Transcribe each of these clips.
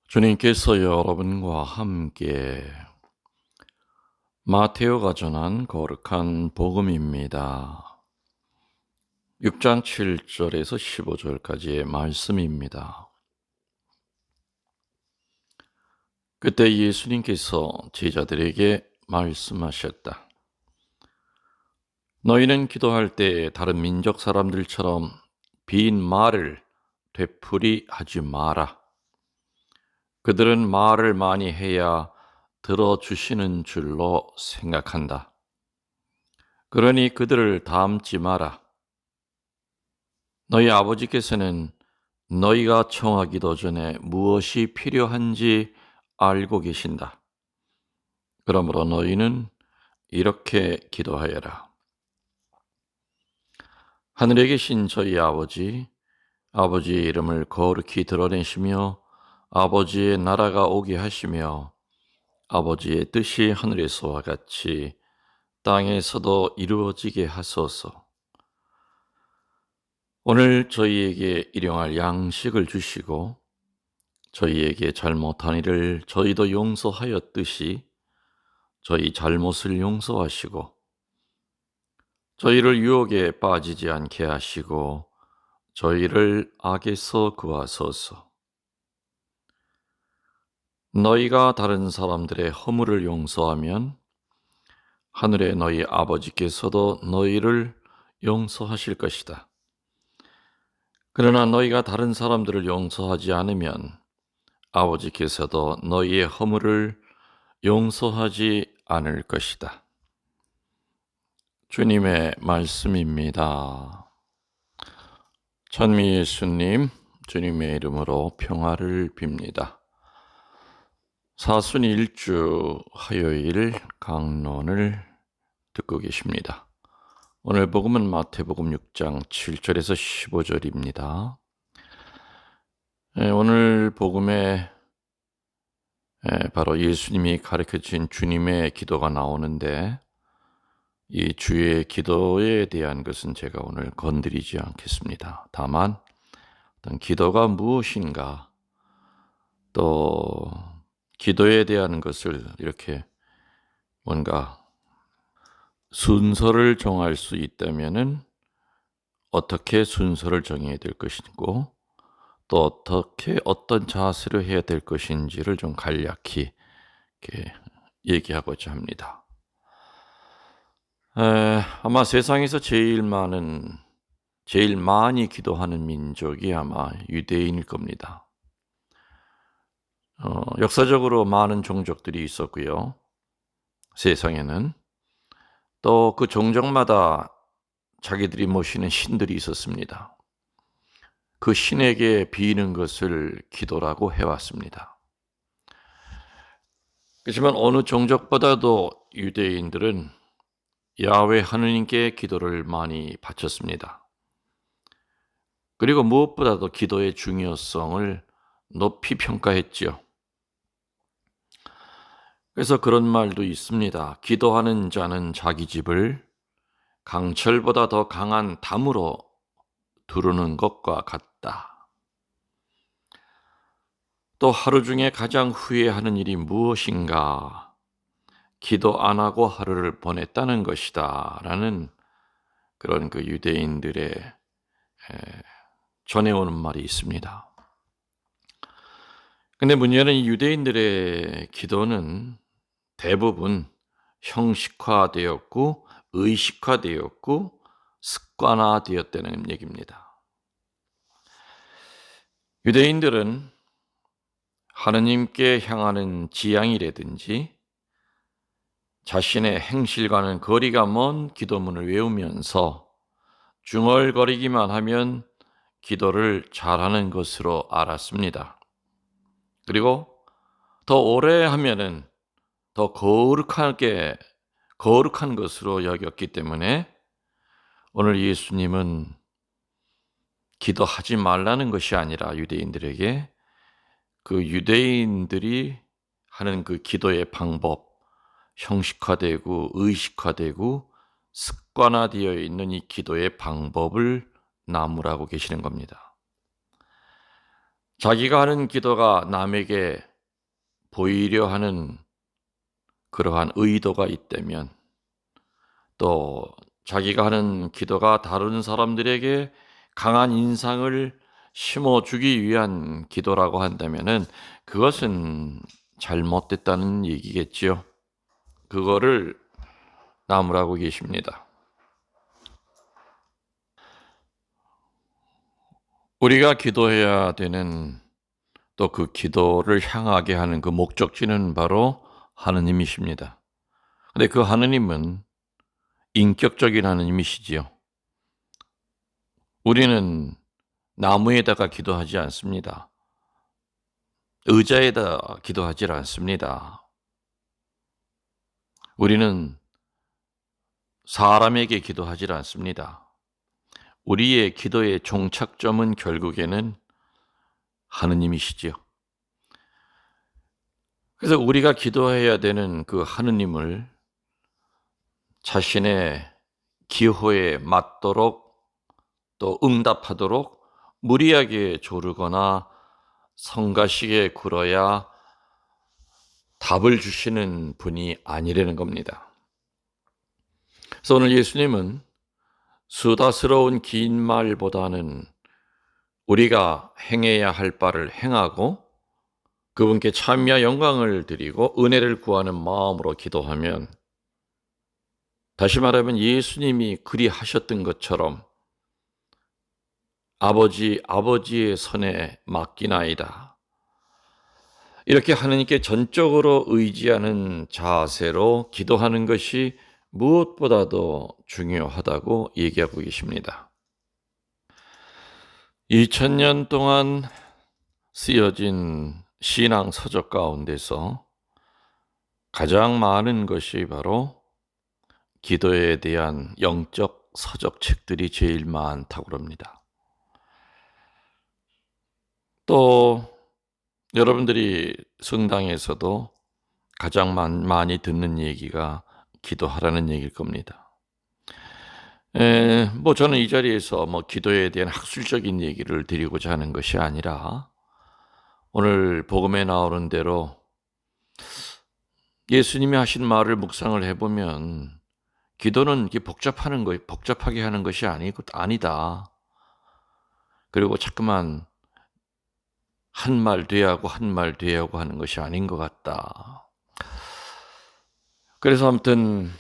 주님께서 여러분과 함께 마테오가 전한 거룩한 복음입니다. 6장 7절에서 15절까지의 말씀입니다. 그때 예수님께서 제자들에게 말씀하셨다. 너희는 기도할 때 다른 민족 사람들처럼 빈 말을 되풀이하지 마라. 그들은 말을 많이 해야 들어주시는 줄로 생각한다. 그러니 그들을 담지 마라. 너희 아버지께서는 너희가 청하기도 전에 무엇이 필요한지 알고 계신다. 그러므로 너희는 이렇게 기도하여라. 하늘에 계신 저희 아버지의 이름을 거룩히 드러내시며 아버지의 나라가 오게 하시며 아버지의 뜻이 하늘에서와 같이 땅에서도 이루어지게 하소서. 오늘 저희에게 일용할 양식을 주시고 저희에게 잘못한 일을 저희도 용서하였듯이 저희 잘못을 용서하시고 저희를 유혹에 빠지지 않게 하시고 저희를 악에서 구하소서. 너희가 다른 사람들의 허물을 용서하면 하늘의 너희 아버지께서도 너희를 용서하실 것이다. 그러나 너희가 다른 사람들을 용서하지 않으면 아버지께서도 너희의 허물을 용서하지 않을 것이다. 주님의 말씀입니다. 천미 예수님, 주님의 이름으로 평화를 빕니다. 사순 일주 화요일 강론을 듣고 계십니다. 오늘 복음은 마태복음 6장 7절에서 15절입니다. 오늘 복음에 바로 예수님이 가르쳐주신 주님의 기도가 나오는데 이 주의 기도에 대한 것은 제가 오늘 건드리지 않겠습니다. 다만 어떤 기도가 무엇인가 또 기도에 대한 것을 이렇게 뭔가 순서를 정할 수 있다면은 어떻게 순서를 정해야 될 것이고 또 어떻게 어떤 자세로 해야 될 것인지를 좀 간략히 이렇게 얘기하고자 합니다. 아마 세상에서 제일 많이 기도하는 민족이 아마 유대인일 겁니다. 역사적으로 많은 종족들이 있었고요. 세상에는 또 그 종족마다 자기들이 모시는 신들이 있었습니다. 그 신에게 비는 것을 기도라고 해왔습니다. 그렇지만 어느 종족보다도 유대인들은 야훼 하느님께 기도를 많이 바쳤습니다. 그리고 무엇보다도 기도의 중요성을 높이 평가했지요. 그래서 그런 말도 있습니다. 기도하는 자는 자기 집을 강철보다 더 강한 담으로 두르는 것과 같다. 또 하루 중에 가장 후회하는 일이 무엇인가? 기도 안 하고 하루를 보냈다는 것이다. 라는 그런 그 유대인들의 전해오는 말이 있습니다. 근데 문제는 이 유대인들의 기도는 대부분 형식화되었고 의식화되었고 습관화되었다는 얘기입니다. 유대인들은 하느님께 향하는 지향이라든지 자신의 행실과는 거리가 먼 기도문을 외우면서 중얼거리기만 하면 기도를 잘하는 것으로 알았습니다. 그리고 더 오래 하면은 더 거룩한 것으로 여겼기 때문에 오늘 예수님은 기도하지 말라는 것이 아니라 유대인들에게 그 유대인들이 하는 그 기도의 방법, 형식화되고 의식화되고 습관화되어 있는 이 기도의 방법을 나무라고 계시는 겁니다. 자기가 하는 기도가 남에게 보이려 하는 그러한 의도가 있다면, 또 자기가 하는 기도가 다른 사람들에게 강한 인상을 심어주기 위한 기도라고 한다면은 그것은 잘못됐다는 얘기겠지요. 그거를 나무라고 계십니다. 우리가 기도해야 되는, 또 그 기도를 향하게 하는 그 목적지는 바로 하느님이십니다. 근데 그 하느님은 인격적인 하느님이시지요. 우리는 나무에다가 기도하지 않습니다. 의자에다 기도하지 않습니다. 우리는 사람에게 기도하지 않습니다. 우리의 기도의 종착점은 결국에는 하느님이시지요. 그래서 우리가 기도해야 되는 그 하느님을 자신의 기호에 맞도록, 또 응답하도록 무리하게 조르거나 성가시게 굴어야 답을 주시는 분이 아니라는 겁니다. 그래서 오늘 예수님은 수다스러운 긴 말보다는 우리가 행해야 할 바를 행하고 그분께 찬미와 영광을 드리고 은혜를 구하는 마음으로 기도하면, 다시 말하면 예수님이 그리하셨던 것처럼 아버지의 손에 맡기나이다, 이렇게 하느님께 전적으로 의지하는 자세로 기도하는 것이 무엇보다도 중요하다고 얘기하고 계십니다. 2000년 동안 쓰여진 신앙 서적 가운데서 가장 많은 것이 바로 기도에 대한 영적 서적 책들이 제일 많다고 그럽니다. 또 여러분들이 성당에서도 가장 많이 듣는 얘기가 기도하라는 얘기일 겁니다. 저는 이 자리에서 기도에 대한 학술적인 얘기를 드리고자 하는 것이 아니라, 오늘 복음에 나오는 대로 예수님이 하신 말을 묵상을 해보면 기도는 이렇게 복잡하게 하는 것이 아니다. 그리고 자꾸만 한 말 뒤하고 한 말 뒤하고 하는 것이 아닌 것 같다. 그래서 아무튼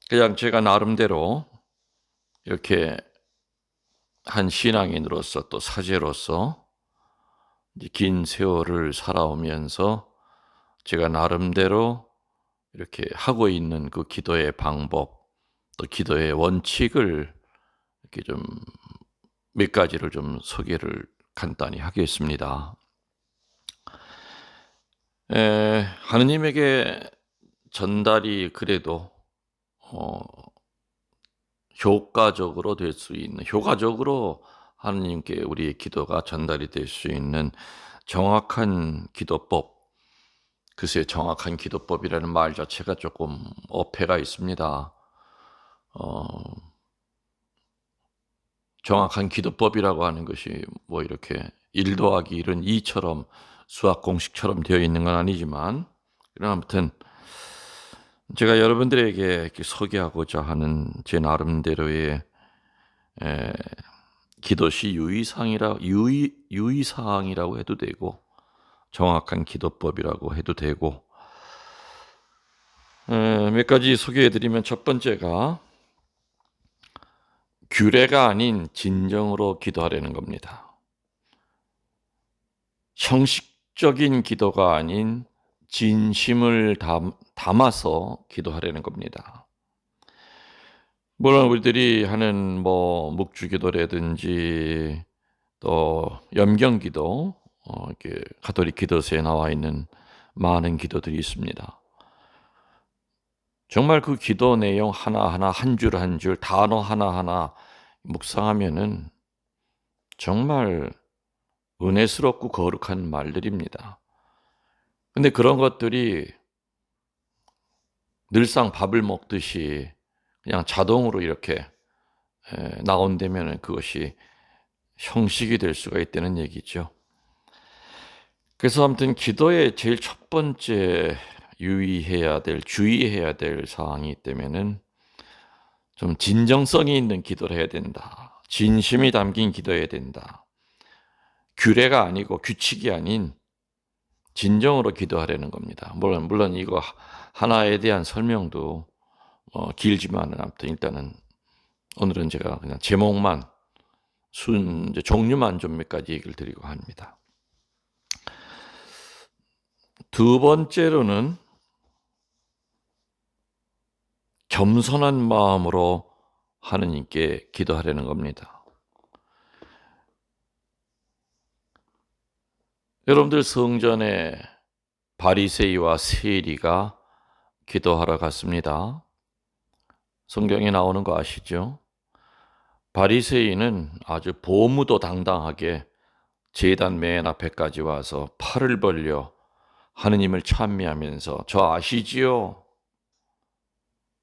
그냥 제가 나름대로 이렇게 한 신앙인으로서, 또 사제로서 긴 세월을 살아오면서 제가 나름대로 이렇게 하고 있는 그 기도의 방법, 또 기도의 원칙을 이렇게 좀 몇 가지를 좀 소개를 간단히 하겠습니다. 하느님에게 전달이 그래도 효과적으로 하느님께 우리의 기도가 전달이 될 수 있는 정확한 기도법. 글쎄, 정확한 기도법이라는 말 자체가 조금 어폐가 있습니다. 정확한 기도법이라고 하는 것이 이렇게 1 더하기 1은 2처럼 수학 공식처럼 되어 있는 건 아니지만, 아무튼 제가 여러분들에게 이렇게 소개하고자 하는 제 나름대로의 기도시 유의사항이라고 해도 되고, 정확한 기도법이라고 해도 되고, 몇 가지 소개해드리면, 첫 번째가 규례가 아닌 진정으로 기도하려는 겁니다. 형식적인 기도가 아닌 진심을 담아서 기도하려는 겁니다. 물론 우리들이 하는 묵주기도라든지 또 염경기도, 이렇게 가톨릭 기도서에 나와 있는 많은 기도들이 있습니다. 정말 그 기도 내용 하나하나, 한 줄 한 줄, 단어 하나하나 묵상하면은 정말 은혜스럽고 거룩한 말들입니다. 근데 그런 것들이 늘상 밥을 먹듯이 그냥 자동으로 이렇게 나온다면 그것이 형식이 될 수가 있다는 얘기죠. 그래서 아무튼 기도의 제일 첫 번째 주의해야 될 사항이 있다면은 좀 진정성이 있는 기도를 해야 된다. 진심이 담긴 기도해야 된다. 규례가 아니고 규칙이 아닌 진정으로 기도하려는 겁니다. 물론 이거 하나에 대한 설명도 길지만은 아무튼 일단은 오늘은 제가 그냥 제목만 이제 종류만 좀 몇 가지 얘기를 드리고 합니다. 두 번째로는 겸손한 마음으로 하느님께 기도하려는 겁니다. 여러분들 성전에 바리새이와 세리가 기도하러 갔습니다. 성경에 나오는 거 아시죠? 바리새이는 아주 보무도당당하게 제단 맨 앞에까지 와서 팔을 벌려 하느님을 찬미하면서 저 아시지요?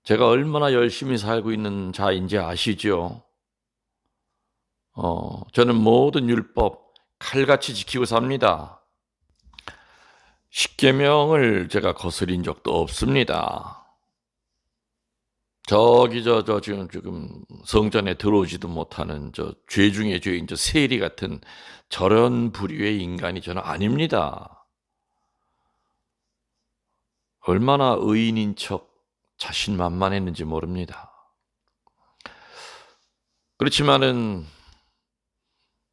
제가 얼마나 열심히 살고 있는 자인지 아시죠? 저는 모든 율법 칼같이 지키고 삽니다. 십계명을 제가 거스린 적도 없습니다. 지금 성전에 들어오지도 못하는 죄 중에 죄인 세리 같은 저런 부류의 인간이 저는 아닙니다. 얼마나 의인인 척 자신만만했는지 모릅니다. 그렇지만은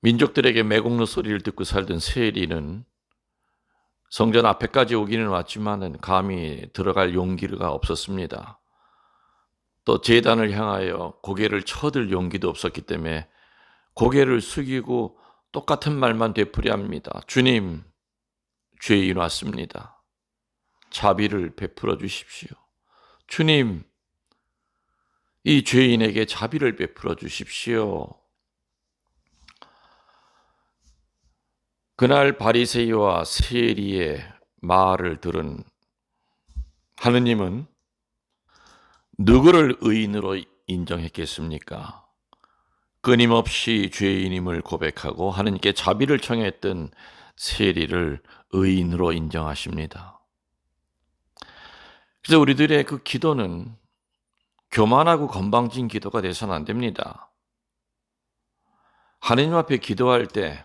민족들에게 매국노 소리를 듣고 살던 세리는 성전 앞에까지 오기는 왔지만은 감히 들어갈 용기가 없었습니다. 또 제단을 향하여 고개를 쳐들 용기도 없었기 때문에 고개를 숙이고 똑같은 말만 되풀이합니다. 주님, 죄인 왔습니다. 자비를 베풀어 주십시오. 주님, 이 죄인에게 자비를 베풀어 주십시오. 그날 바리새이와 세리의 말을 들은 하느님은 누구를 의인으로 인정했겠습니까? 끊임없이 죄인임을 고백하고 하느님께 자비를 청했던 세리를 의인으로 인정하십니다. 그래서 우리들의 그 기도는 교만하고 건방진 기도가 돼서는 안 됩니다. 하느님 앞에 기도할 때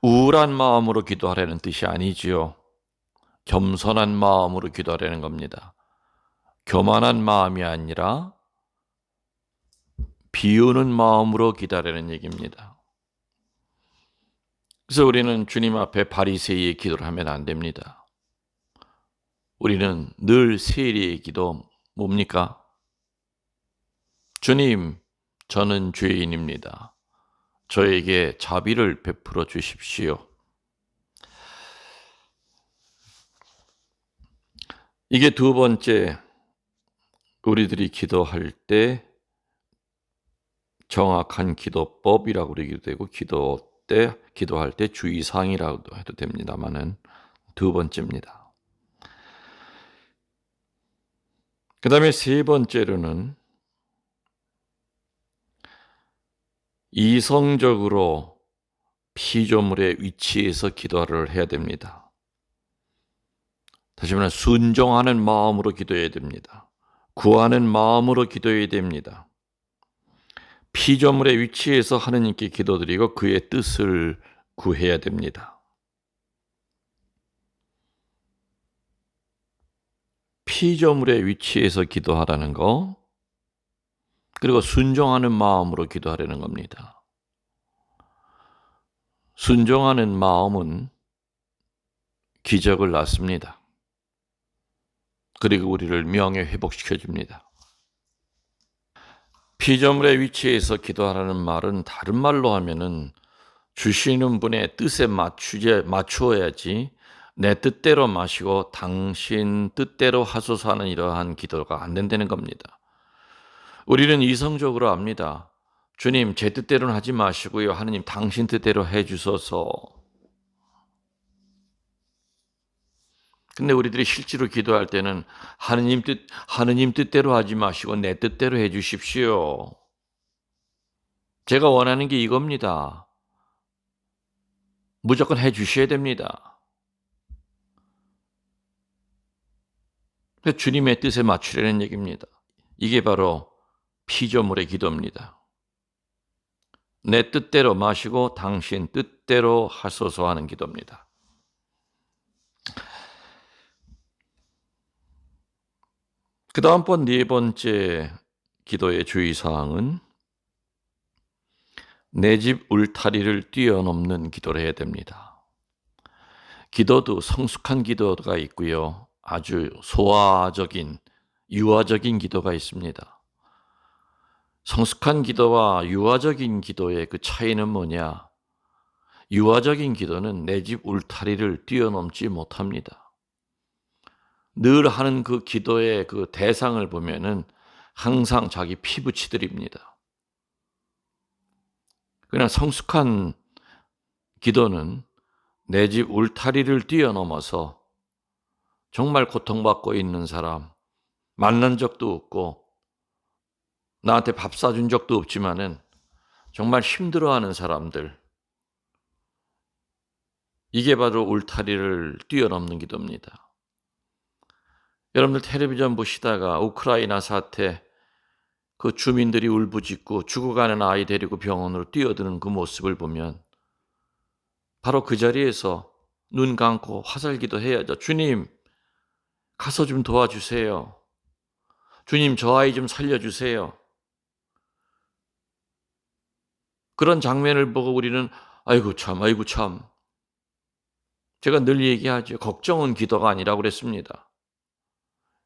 우울한 마음으로 기도하라는 뜻이 아니지요. 겸손한 마음으로 기도하라는 겁니다. 교만한 마음이 아니라 비우는 마음으로 기도하라는 얘기입니다. 그래서 우리는 주님 앞에 바리새이의 기도를 하면 안 됩니다. 우리는 늘 세리의 기도 뭡니까? 주님, 저는 죄인입니다. 저에게 자비를 베풀어 주십시오. 이게 두 번째, 우리들이 기도할 때 정확한 기도법이라고 그러기도 되고 기도할 때 주의사항이라고도 해도 됩니다만은 두 번째입니다. 그 다음에 세 번째로는 이성적으로 피조물의 위치에서 기도를 해야 됩니다. 다시 말해 순종하는 마음으로 기도해야 됩니다. 구하는 마음으로 기도해야 됩니다. 피조물의 위치에서 하느님께 기도드리고 그의 뜻을 구해야 됩니다. 피조물의 위치에서 기도하라는 거, 그리고 순종하는 마음으로 기도하려는 겁니다. 순종하는 마음은 기적을 낳습니다. 그리고 우리를 명예회복시켜 줍니다. 피조물의 위치에서 기도하라는 말은 다른 말로 하면은 주시는 분의 뜻에 맞추어야지 내 뜻대로 마시고 당신 뜻대로 하소서 하는 이러한 기도가 안 된다는 겁니다. 우리는 이성적으로 압니다. 주님, 제 뜻대로는 하지 마시고요. 하느님, 당신 뜻대로 해 주소서. 근데 우리들이 실제로 기도할 때는 하느님 뜻대로 하지 마시고 내 뜻대로 해 주십시오. 제가 원하는 게 이겁니다. 무조건 해 주셔야 됩니다. 주님의 뜻에 맞추려는 얘기입니다. 이게 바로 피조물의 기도입니다. 내 뜻대로 마시고 당신 뜻대로 하소서 하는 기도입니다. 그 다음번 네 번째 기도의 주의사항은 내 집 울타리를 뛰어넘는 기도를 해야 됩니다. 기도도 성숙한 기도가 있고요. 아주 소화적인, 유아적인 기도가 있습니다. 성숙한 기도와 유아적인 기도의 그 차이는 뭐냐? 유아적인 기도는 내 집 울타리를 뛰어넘지 못합니다. 늘 하는 그 기도의 그 대상을 보면은 항상 자기 피부치들입니다. 그러나 성숙한 기도는 내 집 울타리를 뛰어넘어서 정말 고통받고 있는 사람, 만난 적도 없고 나한테 밥 사준 적도 없지만은 정말 힘들어하는 사람들, 이게 바로 울타리를 뛰어넘는 기도입니다. 여러분들 텔레비전 보시다가 우크라이나 사태, 그 주민들이 울부짖고 죽어가는 아이 데리고 병원으로 뛰어드는 그 모습을 보면 바로 그 자리에서 눈 감고 화살기도 해야죠. 주님, 가서 좀 도와주세요. 주님, 저 아이 좀 살려주세요. 그런 장면을 보고 우리는 아이고 참, 아이고 참. 제가 늘 얘기하죠. 걱정은 기도가 아니라고 그랬습니다.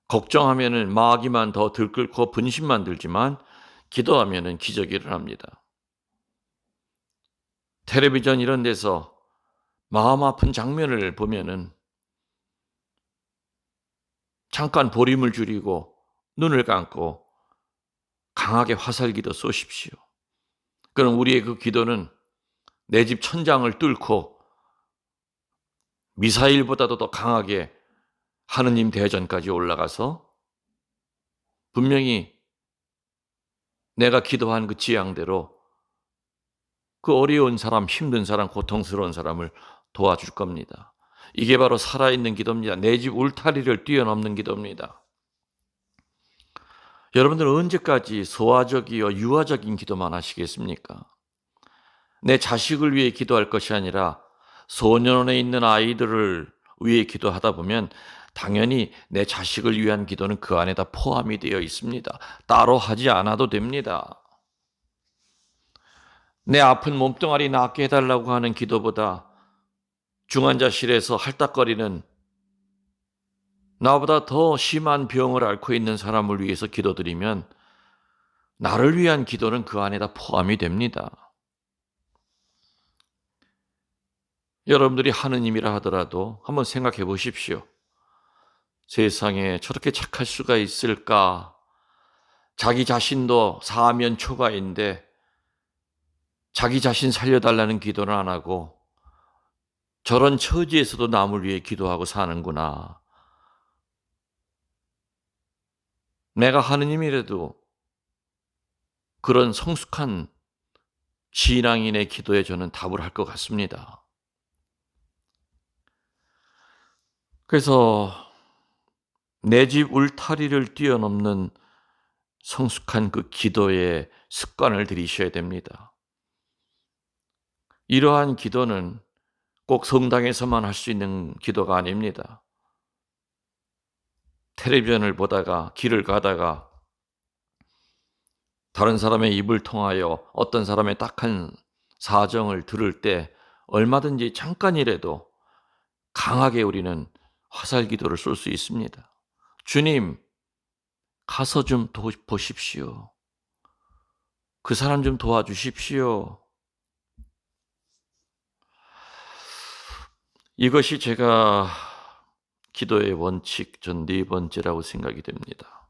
걱정하면은 마귀만 더 들끓고 분심만 들지만 기도하면은 기적이 일어납니다. 텔레비전 이런 데서 마음 아픈 장면을 보면은 잠깐 보림을 줄이고 눈을 감고 강하게 화살기도 쏘십시오. 그럼 우리의 그 기도는 내 집 천장을 뚫고 미사일보다도 더 강하게 하느님 대전까지 올라가서 분명히 내가 기도한 그 지향대로 그 어려운 사람, 힘든 사람, 고통스러운 사람을 도와줄 겁니다. 이게 바로 살아있는 기도입니다. 내 집 울타리를 뛰어넘는 기도입니다. 여러분들은 언제까지 소화적이요 유아적인 기도만 하시겠습니까? 내 자식을 위해 기도할 것이 아니라 소년원에 있는 아이들을 위해 기도하다 보면 당연히 내 자식을 위한 기도는 그 안에다 포함이 되어 있습니다. 따로 하지 않아도 됩니다. 내 아픈 몸뚱아리 낫게 해달라고 하는 기도보다 중환자실에서 할딱거리는 나보다 더 심한 병을 앓고 있는 사람을 위해서 기도드리면 나를 위한 기도는 그 안에다 포함이 됩니다. 여러분들이 하느님이라 하더라도 한번 생각해 보십시오. 세상에 저렇게 착할 수가 있을까? 자기 자신도 사면 초과인데 자기 자신 살려달라는 기도는 안 하고 저런 처지에서도 남을 위해 기도하고 사는구나. 내가 하느님이라도 그런 성숙한 신앙인의 기도에 저는 답을 할 것 같습니다. 그래서 내 집 울타리를 뛰어넘는 성숙한 그 기도의 습관을 들이셔야 됩니다. 이러한 기도는 꼭 성당에서만 할 수 있는 기도가 아닙니다. 텔레비전을 보다가 길을 가다가 다른 사람의 입을 통하여 어떤 사람의 딱한 사정을 들을 때 얼마든지 잠깐이라도 강하게 우리는 화살 기도를 쏠 수 있습니다. 주님, 가서 좀 보십시오. 그 사람 좀 도와주십시오. 이것이 제가 기도의 원칙 전 네 번째라고 생각이 됩니다.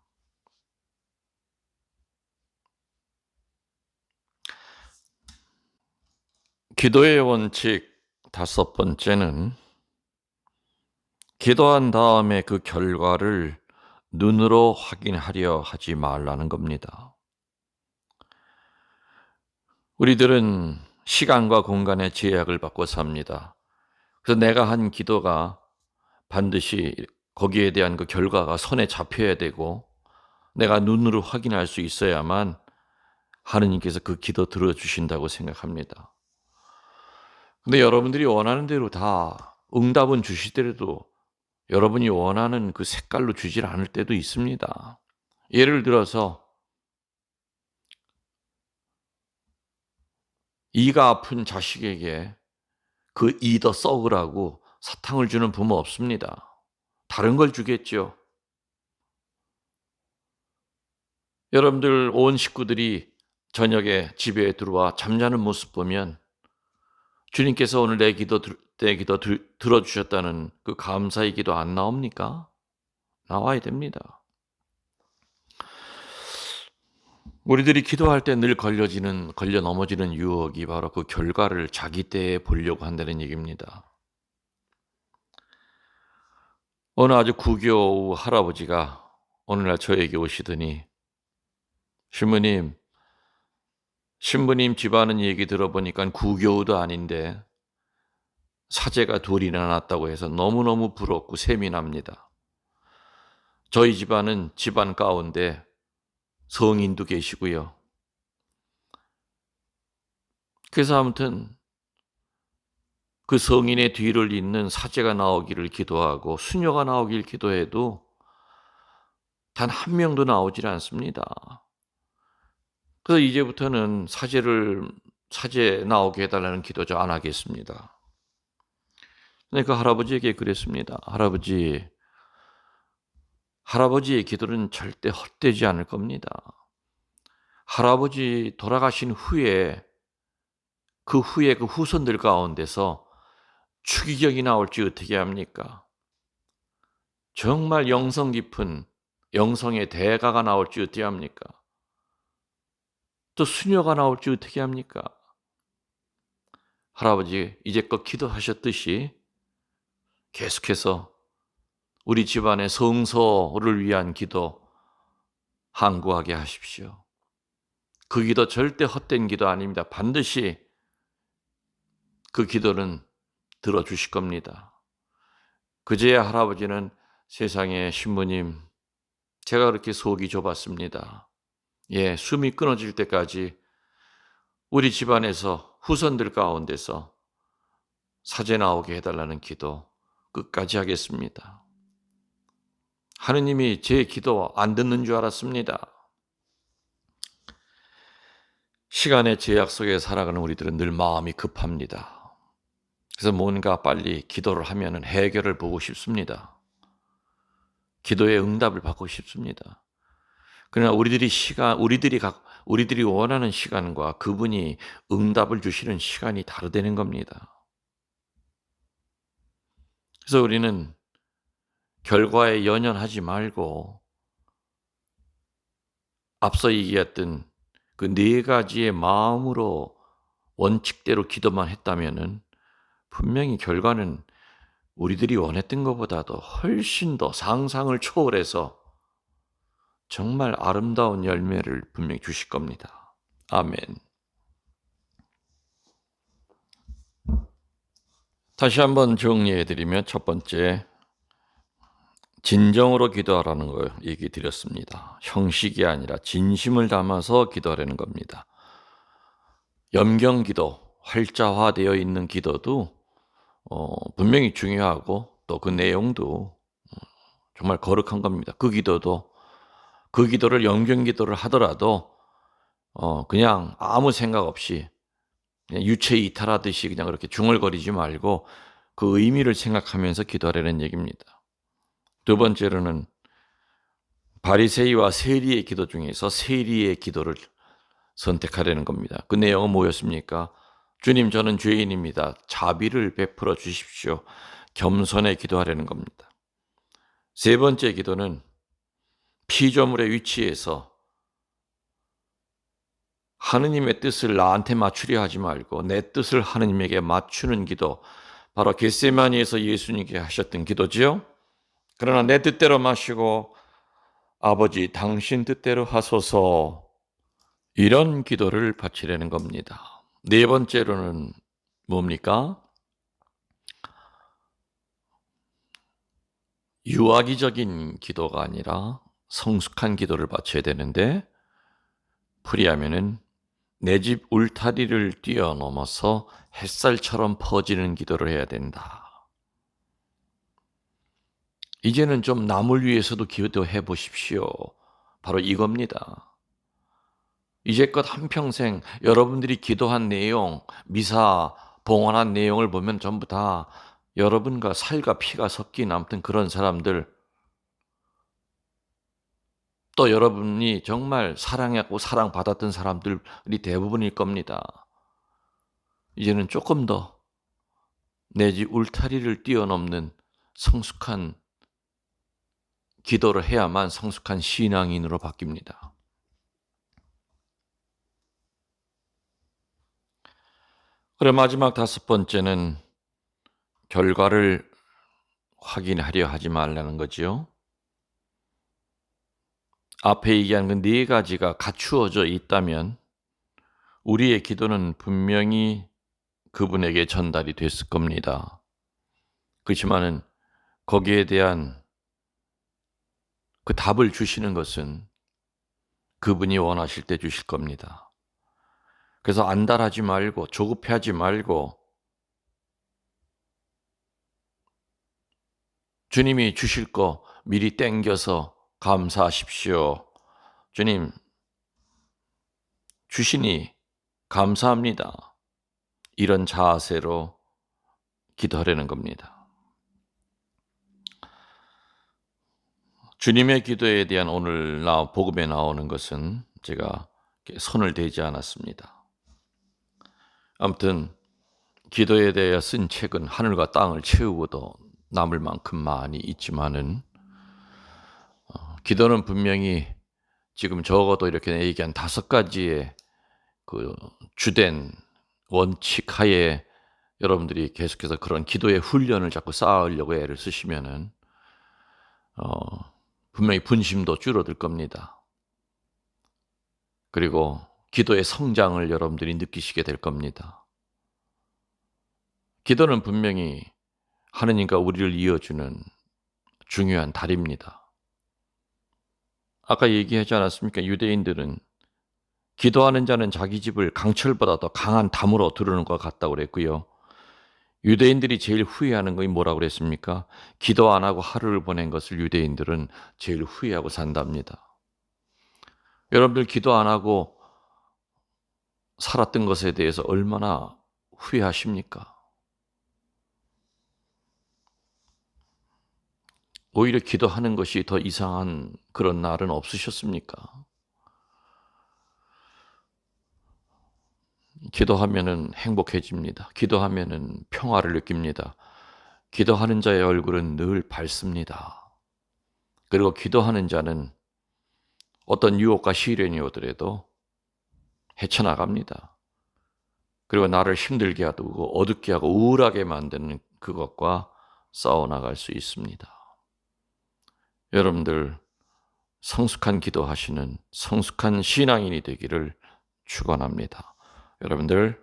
기도의 원칙 다섯 번째는 기도한 다음에 그 결과를 눈으로 확인하려 하지 말라는 겁니다. 우리들은 시간과 공간의 제약을 받고 삽니다. 그래서 내가 한 기도가 반드시 거기에 대한 그 결과가 손에 잡혀야 되고 내가 눈으로 확인할 수 있어야만 하느님께서 그 기도 들어주신다고 생각합니다. 근데 여러분들이 원하는 대로 다 응답은 주시더라도 여러분이 원하는 그 색깔로 주질 않을 때도 있습니다. 예를 들어서 이가 아픈 자식에게 그 이 더 썩으라고 사탕을 주는 부모 없습니다. 다른 걸 주겠죠. 여러분들 온 식구들이 저녁에 집에 들어와 잠자는 모습 보면 주님께서 오늘 내 기도 들어주셨다는 그 감사의 기도 안 나옵니까? 나와야 됩니다. 우리들이 기도할 때 늘 걸려 넘어지는 유혹이 바로 그 결과를 자기 때에 보려고 한다는 얘기입니다. 어느 아주 구교 할아버지가 오늘날 저에게 오시더니 신부님 집안은 얘기 들어보니까 구교우도 아닌데 사제가 둘이나 났다고 해서 너무너무 부럽고 셈이 납니다. 저희 집안은 집안 가운데 성인도 계시고요. 그래서 아무튼 그 성인의 뒤를 잇는 사제가 나오기를 기도하고 수녀가 나오길 기도해도 단 한 명도 나오질 않습니다. 그래서 이제부터는 사제 나오게 해달라는 기도 저 안 하겠습니다. 근데 그 할아버지에게 그랬습니다. 할아버지의 기도는 절대 헛되지 않을 겁니다. 할아버지 돌아가신 후에 그 후손들 가운데서 추기경이 나올지 어떻게 합니까? 정말 영성 깊은 영성의 대가가 나올지 어떻게 합니까? 또 수녀가 나올지 어떻게 합니까? 할아버지 이제껏 기도하셨듯이 계속해서 우리 집안의 성소를 위한 기도 항구하게 하십시오. 그 기도 절대 헛된 기도 아닙니다. 반드시 그 기도는 들어주실 겁니다. 그제야 할아버지는 세상에 신부님 제가 그렇게 속이 좁았습니다. 예, 숨이 끊어질 때까지 우리 집안에서 후손들 가운데서 사제 나오게 해달라는 기도 끝까지 하겠습니다. 하느님이 제 기도 안 듣는 줄 알았습니다. 시간의 제약 속에 살아가는 우리들은 늘 마음이 급합니다. 그래서 뭔가 빨리 기도를 하면 해결을 보고 싶습니다. 기도의 응답을 받고 싶습니다. 그러나 우리들이 원하는 시간과 그분이 응답을 주시는 시간이 다르다는 겁니다. 그래서 우리는 결과에 연연하지 말고 앞서 얘기했던 그 네 가지의 마음으로 원칙대로 기도만 했다면은 분명히 결과는 우리들이 원했던 것보다도 훨씬 더 상상을 초월해서 정말 아름다운 열매를 분명히 주실 겁니다. 아멘. 다시 한번 정리해 드리면 첫 번째, 진정으로 기도하라는 걸 얘기 드렸습니다. 형식이 아니라 진심을 담아서 기도하라는 겁니다. 염경기도, 활자화되어 있는 기도도 분명히 중요하고 또 그 내용도 정말 거룩한 겁니다. 그 기도를 염경기도를 하더라도 그냥 아무 생각 없이 그냥 유체 이탈하듯이 그냥 그렇게 중얼거리지 말고 그 의미를 생각하면서 기도하라는 얘기입니다. 두 번째로는 바리새이와 세리의 기도 중에서 세리의 기도를 선택하려는 겁니다. 그 내용은 뭐였습니까? 주님, 저는 죄인입니다. 자비를 베풀어 주십시오. 겸손에 기도하려는 겁니다. 세 번째 기도는 피조물의 위치에서 하느님의 뜻을 나한테 맞추려 하지 말고 내 뜻을 하느님에게 맞추는 기도, 바로 겟세마니에서 예수님께 하셨던 기도지요. 그러나 내 뜻대로 마시고 아버지 당신 뜻대로 하소서, 이런 기도를 바치려는 겁니다. 네 번째로는 뭡니까? 유아기적인 기도가 아니라 성숙한 기도를 바쳐야 되는데, 풀이하면은 내 집 울타리를 뛰어넘어서 햇살처럼 퍼지는 기도를 해야 된다. 이제는 좀 남을 위해서도 기도해 보십시오. 바로 이겁니다. 이제껏 한평생 여러분들이 기도한 내용, 미사, 봉헌한 내용을 보면 전부 다 여러분과 살과 피가 섞인 아무튼 그런 사람들, 또 여러분이 정말 사랑했고 사랑받았던 사람들이 대부분일 겁니다. 이제는 조금 더 내 집 울타리를 뛰어넘는 성숙한 기도를 해야만 성숙한 신앙인으로 바뀝니다. 그리고 마지막 다섯 번째는 결과를 확인하려 하지 말라는 거지요. 앞에 얘기한 그 네 가지가 갖추어져 있다면 우리의 기도는 분명히 그분에게 전달이 됐을 겁니다. 그렇지만은 거기에 대한 그 답을 주시는 것은 그분이 원하실 때 주실 겁니다. 그래서 안달하지 말고 조급해하지 말고 주님이 주실 거 미리 땡겨서 감사하십시오. 주님 주시니 감사합니다. 이런 자세로 기도하려는 겁니다. 주님의 기도에 대한 오늘 복음에 나오는 것은 제가 손을 대지 않았습니다. 아무튼 기도에 대해 쓴 책은 하늘과 땅을 채우고도 남을 만큼 많이 있지만은 기도는 분명히 지금 적어도 이렇게 얘기한 다섯 가지의 그 주된 원칙 하에 여러분들이 계속해서 그런 기도의 훈련을 자꾸 쌓으려고 애를 쓰시면은 분명히 분심도 줄어들 겁니다. 그리고 기도의 성장을 여러분들이 느끼시게 될 겁니다. 기도는 분명히 하느님과 우리를 이어주는 중요한 다리입니다. 아까 얘기하지 않았습니까? 유대인들은 기도하는 자는 자기 집을 강철보다 더 강한 담으로 두르는 것 같다고 그랬고요. 유대인들이 제일 후회하는 것이 뭐라고 그랬습니까? 기도 안 하고 하루를 보낸 것을 유대인들은 제일 후회하고 산답니다. 여러분들 기도 안 하고 살았던 것에 대해서 얼마나 후회하십니까? 오히려 기도하는 것이 더 이상한 그런 날은 없으셨습니까? 기도하면은 행복해집니다. 기도하면은 평화를 느낍니다. 기도하는 자의 얼굴은 늘 밝습니다. 그리고 기도하는 자는 어떤 유혹과 시련이 오더라도 헤쳐나갑니다. 그리고 나를 힘들게 하고 어둡게 하고 우울하게 만드는 그것과 싸워나갈 수 있습니다. 여러분들 성숙한 기도하시는 성숙한 신앙인이 되기를 축원합니다. 여러분들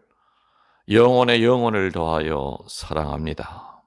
영혼에 영혼을 더하여 사랑합니다.